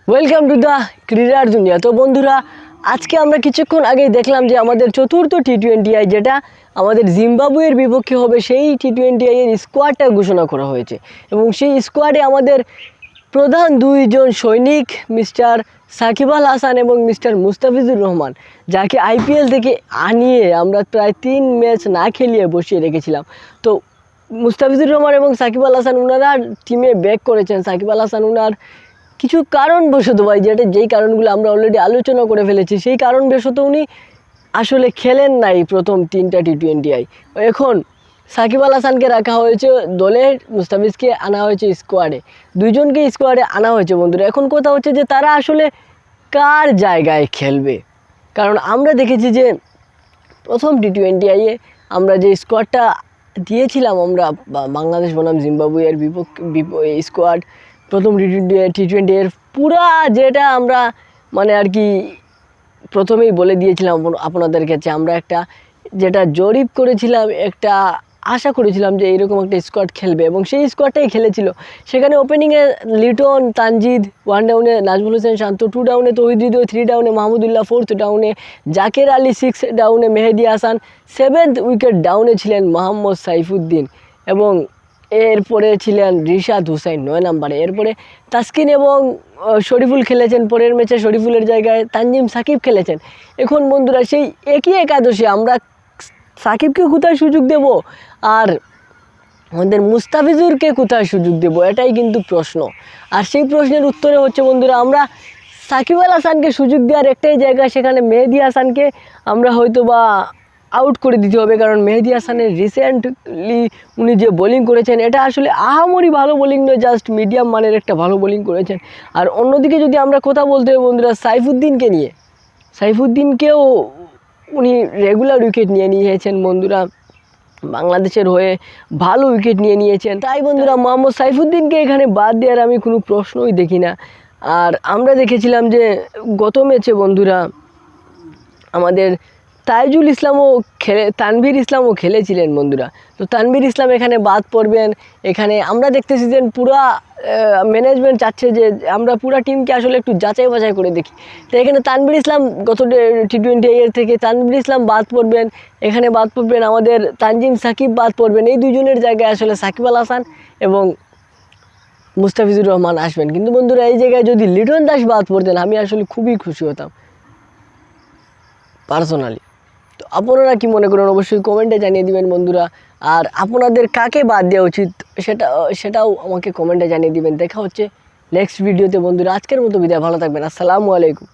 Welcome to the ক্রীড়ার দুনিয়া। তো বন্ধুরা, আজকে আমরা কিছুক্ষণ আগেই দেখলাম যে আমাদের চতুর্থ টি-20 যেটা আমাদের জিম্বাবুয়ের বিপক্ষে হবে, সেই টি-20 এর স্কোয়াডটা ঘোষণা করা হয়েছে এবং সেই স্কোয়াডে আমাদের প্রধান দুইজন সৈনিক মিস্টার সাকিব আল হাসান এবং মিস্টার মুস্তাফিজুর রহমান, যাকে আইপিএল থেকে আনিয়ে আমরা প্রায় 3 ম্যাচ না খেলিয়ে বসিয়ে রেখেছিলাম। তো মুস্তাফিজুর রহমান এবং সাকিব আল হাসান ওনারা টিমে ব্যাক করেছেন। সাকিব আল হাসান ওনার কিছু কারণবশত ভাই, যেই কারণগুলো আমরা অলরেডি আলোচনা করে ফেলেছি, সেই কারণবশত উনি আসলে খেলেন নাই প্রথম 3টা টি-20। এখন সাকিব আল হাসানকে রাখা হয়েছে দলে, মুস্তাফিজকে আনা হয়েছে স্কোয়াডে, দুইজনকে স্কোয়াডে আনা হয়েছে বন্ধুরা। এখন কথা হচ্ছে যে তারা আসলে কার জায়গায় খেলবে, কারণ আমরা দেখেছি যে প্রথম টি-20 আমরা যে স্কোয়াডটা দিয়েছিলাম, আমরা বাংলাদেশ বনাম জিম্বাবুয়ের বিপক্ষে স্কোয়াড প্রথম টি-20 এর পুরা যেটা আমরা মানে আর কি প্রথমেই বলে দিয়েছিলাম আপনাদের কাছে, আমরা একটা যেটা জরিপ করেছিলাম, একটা আশা করেছিলাম যে এইরকম একটা স্কোয়াড খেলবে এবং সেই স্কোয়াডটাই খেলেছিল। সেখানে ওপেনিংয়ে লিটন, তানজিদ, 1 ডাউনে নাজমুল হোসেন শান্ত, 2 ডাউনে তৌহিদ হৃদয়, 3 ডাউনে মাহমুদুল্লাহ, 4th ডাউনে জাকের আলী, 6 ডাউনে মেহেদি হাসান, 7th উইকেট ডাউনে ছিলেন মোহাম্মদ সাইফুদ্দিন এবং এরপরে ছিলেন রিশাদ হুসাইন 9 নম্বরে। এরপরে তাসকিন এবং শরীফুল খেলেছেন, পরের ম্যাচে শরীফুলের জায়গায় তানজিম সাকিব খেলেছেন। এখন বন্ধুরা, সেই একই একাদশে আমরা সাকিবকে কোথায় সুযোগ দেব আর আমাদের মুস্তাফিজুরকে কোথায় সুযোগ দেব, এটাই কিন্তু প্রশ্ন। আর সেই প্রশ্নের উত্তরে হচ্ছে বন্ধুরা, আমরা সাকিব আল হাসানকে সুযোগ দেওয়ার একটাই জায়গা, সেখানে মেহেদি হাসানকে আমরা হয়তো বা আউট করে দিতে হবে, কারণ মেহেদি হাসানের রিসেন্টলি উনি যে বোলিং করেছেন এটা আসলে আহামরি ভালো বোলিং নয়, জাস্ট মিডিয়াম মানের একটা ভালো বোলিং করেছেন। আর অন্যদিকে যদি আমরা কথা বলতে হবে বন্ধুরা সাইফুদ্দিনকে নিয়ে, সাইফুদ্দিনকেও উনি রেগুলার উইকেট নিয়ে নিয়েছেন বন্ধুরা, বাংলাদেশের হয়ে ভালো উইকেট নিয়ে নিয়েছেন। তাই বন্ধুরা, মোহাম্মদ সাইফুদ্দিনকে এখানে বাদ দেওয়ার আমি কোনো প্রশ্নই দেখি না। আর আমরা দেখেছিলাম যে গত ম্যাচে বন্ধুরা আমাদের তাইজুল ইসলামও তানভীর ইসলামও খেলেছিলেন বন্ধুরা। তো তানভীর ইসলাম এখানে বাদ পড়বেন। এখানে আমরা দেখতেছি যে পুরা ম্যানেজমেন্ট চাচ্ছে যে আমরা পুরা টিমকে আসলে একটু যাচাই বাছাই করে দেখি। তো এখানে তানভীর ইসলাম গত টি-20 এর থেকে তানভীর ইসলাম বাদ পড়বেন। এখানে বাদ পড়বেন আমাদের তানজিম সাকিব বাদ পড়বেন। এই দুজনের জায়গায় আসলে সাকিব আল হাসান এবং মুস্তাফিজুর রহমান আসবেন। কিন্তু বন্ধুরা, এই জায়গায় যদি লিটন দাস বাদ পড়তেন আমি আসলে খুবই খুশি হতাম পার্সোনালি। তো আপনারা কি মনে করেন অবশ্যই কমেন্টে জানিয়ে দিবেন বন্ধুরা। আর আপনাদের কাকে বাদ দেওয়া উচিত সেটাও আমাকে কমেন্টে জানিয়ে দিবেন। দেখা হচ্ছে নেক্সট ভিডিওতে বন্ধুরা। আজকের মতো বিদায়, ভালো থাকবেন, আসসালামু আলাইকুম।